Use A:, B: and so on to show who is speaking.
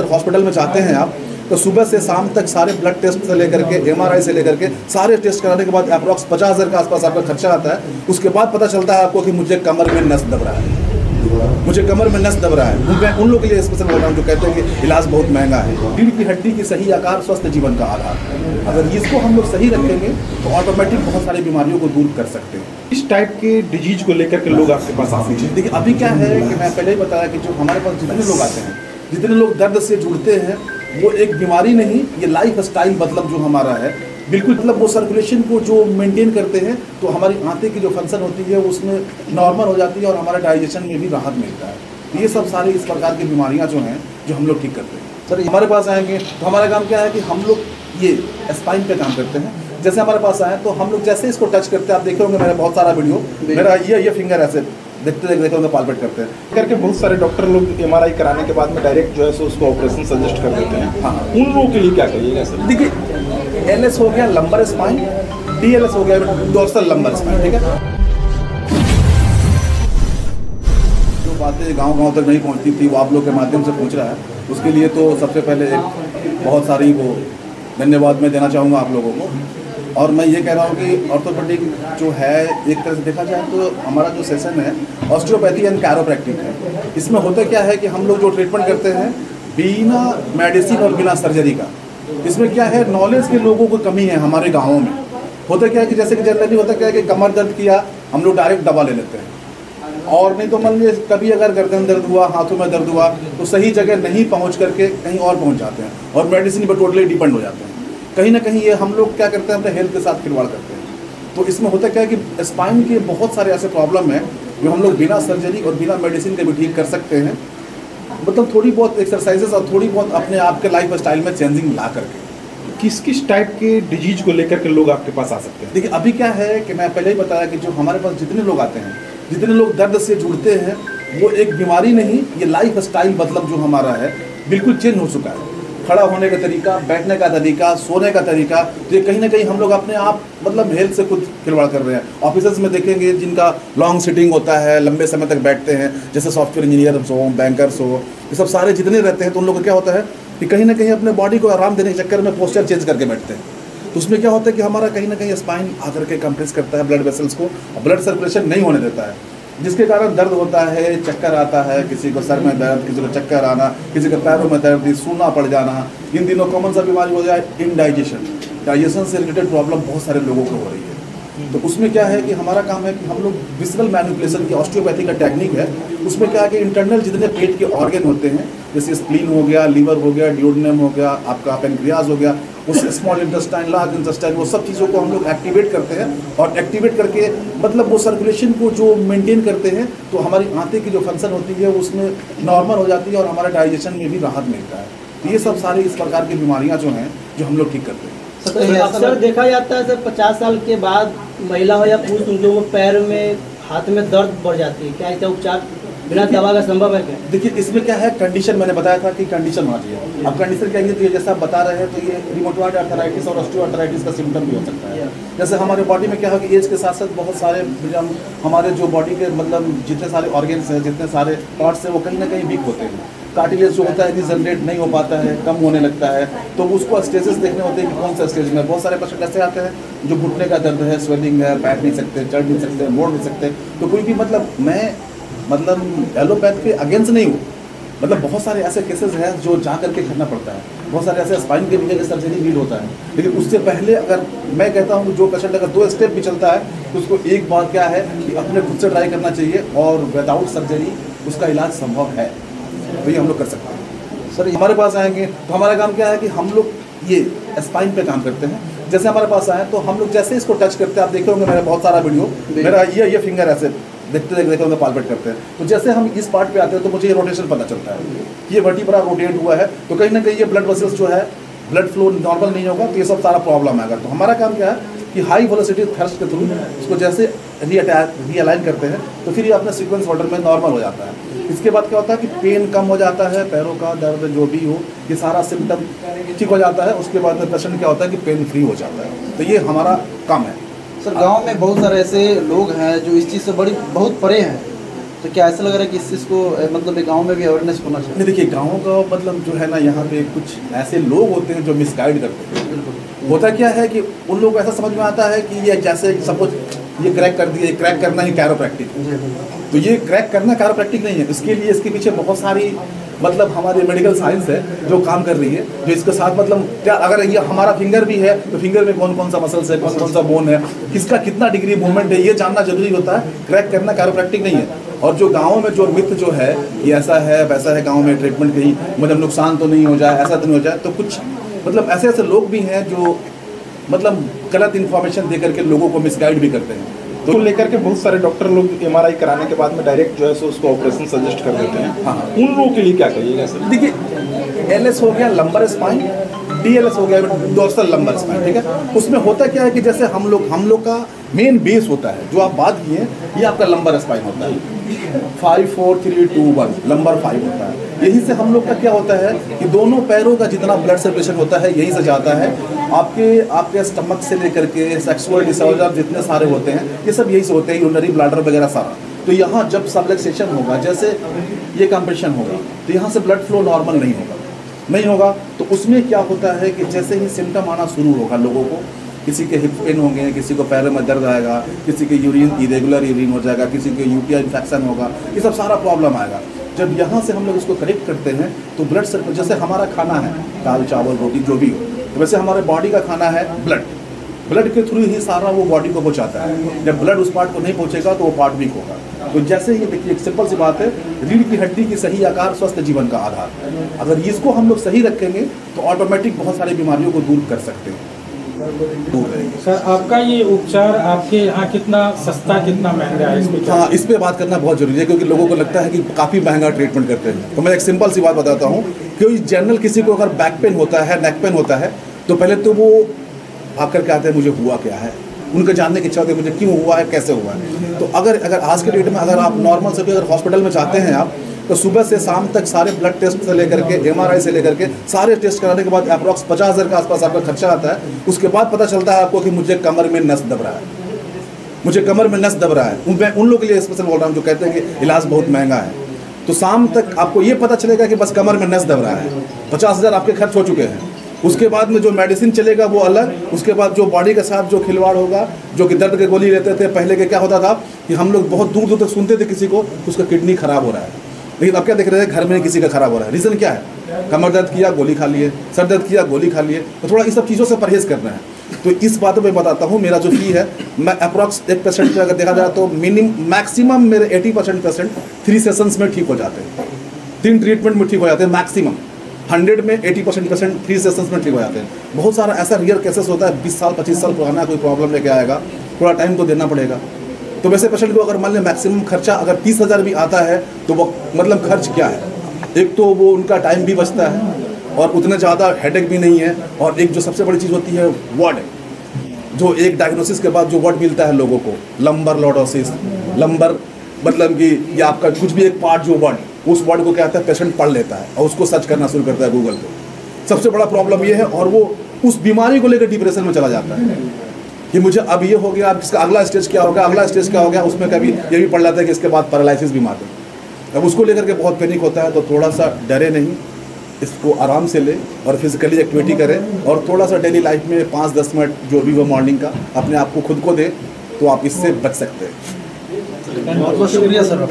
A: Hospital में जाते हैं आप तो सुबह से शाम तक सारे ब्लड टेस्ट से लेकर के MRI से लेकर के सारे टेस्ट कराने के बाद अप्रॉक्स 50,000 के आसपास आपका खर्चा आता है। उसके बाद पता चलता है आपको कि मुझे कमर में नस दब रहा है, मुझे कमर में नस दब रहा है। मैं उन लोगों के लिए स्पेशल बोल रहा हूँ जो कहते हैं कि इलाज बहुत महंगा है। रीढ़ की हड्डी की सही आकार स्वस्थ जीवन का आधार है। अगर इसको हम लोग सही रखेंगे तो ऑटोमेटिक बहुत सारी बीमारियों को दूर कर सकते हैं।
B: इस टाइप के डिजीज को लेकर के लोग आपके पास आते हैं?
A: देखिए अभी क्या है कि मैं पहले ही बताया कि जो हमारे पास जितने लोग आते हैं, जितने लोग दर्द से जुड़ते हैं, वो एक बीमारी नहीं, ये लाइफ स्टाइल मतलब जो हमारा है बिल्कुल मतलब वो सर्कुलेशन को जो मेंटेन करते हैं तो हमारी आंतें की जो फंक्शन होती है उसमें नॉर्मल हो जाती है और हमारा डाइजेशन में भी राहत मिलता है। तो ये सब सारी इस प्रकार की बीमारियां जो हैं जो हम लोग ठीक करते हैं। सर हमारे पास आएंगे तो हमारा काम क्या है कि हम लोग ये स्पाइन पे काम करते हैं। जैसे हमारे पास आए तो हम लोग जैसे इसको टच करते हैं, आप देखे होंगे मेरा बहुत सारा वीडियो, मेरा ये फिंगर ऐसे देखते होंगे पालपेट करते हैं
B: करके बहुत सारे डॉक्टर लोग MRI कराने के बाद में डायरेक्ट जो है सो उसको ऑपरेशन सजेस्ट कर देते हैं।
A: हाँ,
B: उन लोगों के लिए क्या करिएगा सर?
A: देखिए LS हो गया लंबर स्पाइन, DLS हो गया डोर्सल लंबर स्पाइन, ठीक है। जो बातें गांव तक नहीं पहुंचती थी वो आप लोग के माध्यम से पूछ रहा है, उसके लिए तो सबसे पहले एक बहुत सारी वो धन्यवाद मैं देना चाहूँगा आप लोगों को। और मैं ये कह रहा हूँ कि ऑर्थोपेडिक जो है एक तरह से देखा जाए तो हमारा जो सेशन है ऑस्टियोपैथी एंड कैरोप्रैक्टिक है। इसमें होता क्या है कि हम लोग जो ट्रीटमेंट करते हैं बिना मेडिसिन और बिना सर्जरी का, इसमें क्या है नॉलेज के लोगों को कमी है हमारे गाँवों में। होता क्या है कि जैसे कि जनरली होता क्या है कि कमर दर्द किया हम लोग डायरेक्ट दवा ले लेते हैं, और नहीं तो मान लीजिए कभी अगर गर्दन दर्द हुआ, हाथों में दर्द हुआ तो सही जगह नहीं पहुँच करके कहीं और पहुँच जाते हैं और मेडिसिन पर टोटली डिपेंड हो जाते हैं। कहीं ना कहीं ये हम लोग क्या करते हैं अपने हेल्थ के साथ खिलवाड़ करते हैं। तो इसमें होता क्या है कि स्पाइन के बहुत सारे ऐसे प्रॉब्लम हैं जो हम लोग बिना सर्जरी और बिना मेडिसिन के भी ठीक कर सकते हैं, मतलब थोड़ी बहुत एक्सरसाइजेस और थोड़ी बहुत अपने आप के लाइफ स्टाइल में चेंजिंग ला करके।
B: किस टाइप के डिजीज को लेकर के लोग आपके पास आ सकते हैं?
A: देखिए अभी क्या है कि मैं पहले ही बताया कि जो हमारे पास जितने लोग आते हैं, जितने लोग दर्द से जुड़ते हैं, वो एक बीमारी नहीं, ये लाइफ स्टाइल मतलब जो हमारा है बिल्कुल चेंज हो चुका है। खड़ा होने का तरीका, बैठने का तरीका, सोने का तरीका, तो ये कहीं ना कहीं हम लोग अपने आप मतलब हेल्थ से खुद खिलवाड़ कर रहे हैं। ऑफिस में देखेंगे जिनका लॉन्ग सिटिंग होता है, लंबे समय तक बैठते हैं, जैसे सॉफ्टवेयर इंजीनियर्स हो, बैंकर्स हो, ये सब सारे जितने रहते हैं तो उन लोगों को क्या होता है कि कहीं ना कहीं अपने बॉडी को आराम देने के चक्कर में पोस्चर चेंज करके बैठते हैं। तो उसमें क्या होता है कि हमारा कहीं ना कहीं स्पाइन आकर के कंप्रेस करता है ब्लड वेसल्स को, ब्लड सर्कुलेशन नहीं होने देता है, जिसके कारण दर्द होता है, चक्कर आता है, किसी को सर में दर्द, किसी को चक्कर आना, किसी को पैरों में दर्द, सूना पड़ जाना। इन दिनों कॉमन सा बीमारी हो जाए इंडाइजेशन, डाइजेशन से रिलेटेड प्रॉब्लम बहुत सारे लोगों को हो रही है। तो उसमें क्या है कि हमारा काम है कि हम लोग विसरल मैनिपुलेशन की ऑस्टियोपैथी का टेक्निक है, उसमें क्या है कि इंटरनल जितने पेट के ऑर्गन होते हैं, जैसे स्प्लीन हो गया, लीवर हो गया, ड्यूडेनम हो गया, आपका पेनक्रियाज हो गया, उस स्मॉल इंटेस्टाइन, लार्ज इंटेस्टाइन, वो सब चीज़ों को हम लोग एक्टिवेट करते हैं और एक्टिवेट करके मतलब वो सर्कुलेशन को जो मेंटेन करते हैं तो हमारी आंतें की जो फंक्शन होती है उसमें नॉर्मल हो जाती है और हमारा डाइजेशन में भी राहत मिलता है। तो ये सब सारी इस प्रकार की बीमारियां जो हैं जो हम लोग ठीक करते हैं।
C: अक्सर देखा जाता है सर 50 साल के बाद महिला हो या पुरुष, उन लोगों को पैर में, हाथ में दर्द बढ़ जाती है, क्या इसका उपचार बिना दवा का संभव है क्या? देखिए
A: इसमें क्या है, कंडीशन मैंने बताया था कि कंडीशन होना चाहिए। अब कंडीशन क्या है तो ये जैसा आप बता रहे हैं तो ये रिमोटॉइड आर्थराइटिस और ऑस्टियोआर्थराइटिस का सिम्टम भी हो सकता है। जैसे हमारे बॉडी में क्या है कि एज के साथ साथ बहुत सारे हमारे जो बॉडी के मतलब जितने सारे ऑर्गन्स हैं, जितने सारे पार्ट्स हैं, वो कहीं ना कहीं वीक होते हैं। कार्टिलेज जो होता है रिजनरेट नहीं हो पाता है, कम होने लगता है, तो उसको स्टेजेस देखने होते हैं कि कौन सा स्टेज में। बहुत सारे पेशेंट ऐसे आते हैं जो घुटने का दर्द है, स्वेलिंग है, बैठ नहीं सकते, चढ़ नहीं सकते, मोड़ नहीं सकते। तो कोई भी मतलब एलोपैथ के अगेंस्ट नहीं हूँ, मतलब बहुत सारे ऐसे केसेस हैं जो जा करके करना पड़ता है। बहुत सारे ऐसे स्पाइन के नीचे सर्जरी नीड होता है, लेकिन उससे पहले अगर मैं कहता हूँ जो पेशेंट अगर 2 स्टेप भी चलता है तो उसको एक बार क्या है कि अपने खुद से ट्राई करना चाहिए और विदाउट सर्जरी उसका इलाज संभव है, तो ये हम लोग कर सकते हैं। सर हमारे पास आएंगे तो हमारा काम क्या है कि हम लोग ये स्पाइन पे काम करते हैं। जैसे हमारे पास आए तो हम लोग जैसे इसको टच करते हैं, आप देखे होंगे मेरा बहुत सारा वीडियो, मेरा ये फिंगर ऐसे देखते होंगे पालपेट करते हैं। तो जैसे हम इस पार्ट पे आते हैं तो मुझे ये रोटेशन पता चलता है, ये वर्टिब्रा रोटेट हुआ है, तो कहीं ना कहीं ये ब्लड वेसल्स जो है ब्लड फ्लो नॉर्मल नहीं होगा, तो ये सब सारा प्रॉब्लम आएगा। तो हमारा काम क्या है कि हाई वेलोसिटी थ्रस्ट के थ्रू इसको जैसे रीअलाइन करते हैं तो फिर ये अपने सीक्वेंस ऑर्डर में नॉर्मल हो जाता है। इसके बाद क्या होता है कि पेन कम हो जाता है, पैरों का दर्द जो भी हो ये सारा सिम्टम ठीक हो जाता है। उसके बाद में पेशेंट क्या होता है कि पेन फ्री हो जाता है। तो ये हमारा काम है।
D: सर गांव में बहुत सारे ऐसे लोग हैं जो इस चीज़ से बहुत परे हैं, तो क्या ऐसा लग रहा है कि इस चीज़ को मतलब गांव में भी अवेयरनेस होना चाहिए?
A: नहीं, देखिए गाँव का मतलब जो है ना, यहाँ पे कुछ ऐसे लोग होते हैं जो मिसगाइड करते हैं।
D: बिल्कुल।
A: होता क्या है कि उन लोगों को ऐसा समझ में आता है कि ये जैसे सपोज ये क्रैक कर दिया, ये क्रैक करना ही कैरोप्रैक्टिक है। तो ये क्रैक करना कैरोप्रैक्टिक नहीं है, इसके लिए इसके पीछे बहुत सारी मतलब हमारी मेडिकल साइंस है जो काम कर रही है, जो इसके साथ मतलब क्या, अगर ये हमारा फिंगर भी है तो फिंगर में कौन कौन सा मसल्स है, कौन कौन सा बोन है, किसका कितना डिग्री मूवमेंट है, ये जानना जरूरी होता है। क्रैक करना कैरोप्रैक्टिक नहीं है। और जो गाँव में जो मिथ जो है कि ऐसा है वैसा है, गाँव में ट्रीटमेंट कहीं मतलब नुकसान तो नहीं हो जाए, ऐसा तो नहीं हो जाए, तो कुछ मतलब ऐसे ऐसे लोग भी हैं जो मतलब गलत इन्फॉर्मेशन दे करके लोगों को मिसगाइड भी करते हैं।
B: तो लेकर के बहुत सारे डॉक्टर लोग एमआरआई कराने के बाद में डायरेक्ट जो है सो उसको ऑपरेशन सजेस्ट कर देते हैं।
A: हाँ।
B: उन लोगों के लिए क्या करिएगा सर?
A: देखिए एलएस हो गया लंबर स्पाइन, डीएलएस हो गया डोर्सल लंबर स्पाइन, ठीक है। उसमें होता क्या है कि जैसे हम लोग का मेन बेस होता है, जो आप बात किए, ये आपका लंबर स्पाइन होता है। 5 4 3 2 1 लंबर 5 होता है। यही से हम लोग का क्या होता है कि दोनों पैरों का जितना ब्लड सर्कुलेशन होता है यहीं से जाता है। आपके स्टमक से लेकर के सेक्सुअल डिसऑर्डर जितने सारे होते हैं ये सब यही से होते हैं, यूरिनरी ब्लैडर वगैरह सारा। तो यहाँ जब सबलक्सेशन होगा, जैसे ये कंप्रेशन होगा, तो यहाँ से ब्लड फ्लो नॉर्मल नहीं होगा। तो उसमें क्या होता है कि जैसे ही सिम्टम आना शुरू होगा लोगों को, किसी के हिप पेन होंगे, किसी को पैरों में दर्द आएगा, किसी के यूरिन इरेगुलर यूरिन हो जाएगा, किसी के यूटीआई इन्फेक्शन होगा, ये सब सारा प्रॉब्लम आएगा। जब यहाँ से हम लोग इसको करेक्ट करते हैं तो ब्लड सर्कुलेशन, जैसे हमारा खाना है दाल चावल रोटी जो भी हो, तो वैसे हमारे बॉडी का खाना है ब्लड के थ्रू ही सारा वो बॉडी को पहुँचाता है। जब ब्लड उस पार्ट को नहीं पहुँचेगा तो वो पार्ट वीक होगा। तो जैसे ही देखिए एक सिंपल सी बात है, रीढ़ की हड्डी की सही आकार स्वस्थ जीवन का आधार है। अगर इसको हम लोग सही रखेंगे तो ऑटोमेटिक बहुत सारी बीमारियों को दूर कर सकते हैं।
E: सर आपका ये उपचार आपके यहाँ कितना सस्ता कितना महंगा है, इस पे
A: हाँ, इस पे बात करना बहुत जरूरी है, क्योंकि लोगों को लगता है कि काफ़ी महंगा ट्रीटमेंट करते हैं। तो मैं एक सिंपल सी बात बताता हूँ कि जनरल किसी को अगर बैक पेन होता है, नेक पेन होता है, तो पहले तो वो आप करके आते हैं मुझे हुआ क्या है, उनके जानने की इच्छा होती है मुझे क्यों हुआ है, कैसे हुआ है। तो अगर आज के डेट में अगर आप नॉर्मल से भी अगर हॉस्पिटल में जाते हैं आप, तो सुबह से शाम तक सारे ब्लड टेस्ट से लेकर के एमआरआई से लेकर के सारे टेस्ट कराने के बाद अप्रॉक्स 50,000 के आसपास आपका खर्चा आता है। उसके बाद पता चलता है आपको कि मुझे कमर में नस दब रहा है, मुझे कमर में नस दब रहा है। मैं उन लोगों के लिए स्पेशल बोल रहा हूँ जो कहते हैं कि इलाज बहुत महंगा है। तो शाम तक आपको ये पता चलेगा कि बस कमर में नस दब रहा है, 50,000 आपके खर्च हो चुके हैं। उसके बाद में जो मेडिसिन चलेगा वो अलग, उसके बाद जो बॉडी के साथ जो खिलवाड़ होगा, जो कि दर्द की गोली लेते थे पहले के, क्या होता था कि हम लोग बहुत दूर दूर तक सुनते थे किसी को उसका किडनी खराब हो रहा है, लेकिन अब क्या देख रहे हैं घर में किसी का खराब हो रहा है। रीज़न क्या है? कमर दर्द किया गोली खा लिए, सर दर्द किया गोली खा लिए। तो थोड़ा इस सब चीज़ों से परहेज़ करना है। तो इस बात में बताता हूँ, मेरा जो फी है, मैं अप्रॉक्स 1% पे अगर देखा जाए तो मैक्सिमम मेरे 80% पेशेंट 3 सेशंस में ठीक हो जाते हैं, 3 ट्रीटमेंट में ठीक हो जाते हैं मैक्सिमम। 100 में 80% पेशेंट 3 सेशंस में ठीक हो जाते हैं। बहुत सारा ऐसा रियल केसेस होता है 20 साल 25 साल पुराना कोई प्रॉब्लम लेके आएगा, थोड़ा टाइम तो देना पड़ेगा। तो वैसे पेशेंट को अगर मान लें मैक्सिमम खर्चा अगर 30,000 भी आता है तो वो मतलब खर्च क्या है, एक तो वो उनका टाइम भी बचता है और उतना ज़्यादा हेडेक भी नहीं है। और एक जो सबसे बड़ी चीज़ होती है वार्ड, जो एक डायग्नोसिस के बाद जो वार्ड मिलता है लोगों को, लंबर लॉर्डोसिस, लंबर मतलब कि ये आपका कुछ भी एक पार्ट जो वार्ड, उस वार्ड को क्या होता है पेशेंट पढ़ लेता है और उसको सर्च करना शुरू करता है गूगल पे। सबसे बड़ा प्रॉब्लम ये है, और वो उस बीमारी को लेकर डिप्रेशन में चला जाता है कि मुझे अब ये हो गया, अब इसका अगला स्टेज क्या होगा, अगला स्टेज क्या हो गया। उसमें कभी ये भी पढ़ लेता है कि इसके बाद पैरालिसिस भी मार दे। अब उसको लेकर के बहुत पैनिक होता है। तो थोड़ा सा डरे नहीं, इसको आराम से ले और फिजिकली एक्टिविटी करें और थोड़ा सा डेली लाइफ में 5-10 मिनट जो भी हो मॉर्निंग का अपने आप को खुद को दे, तो आप इससे बच सकते हैं।
D: बहुत बहुत शुक्रिया सर।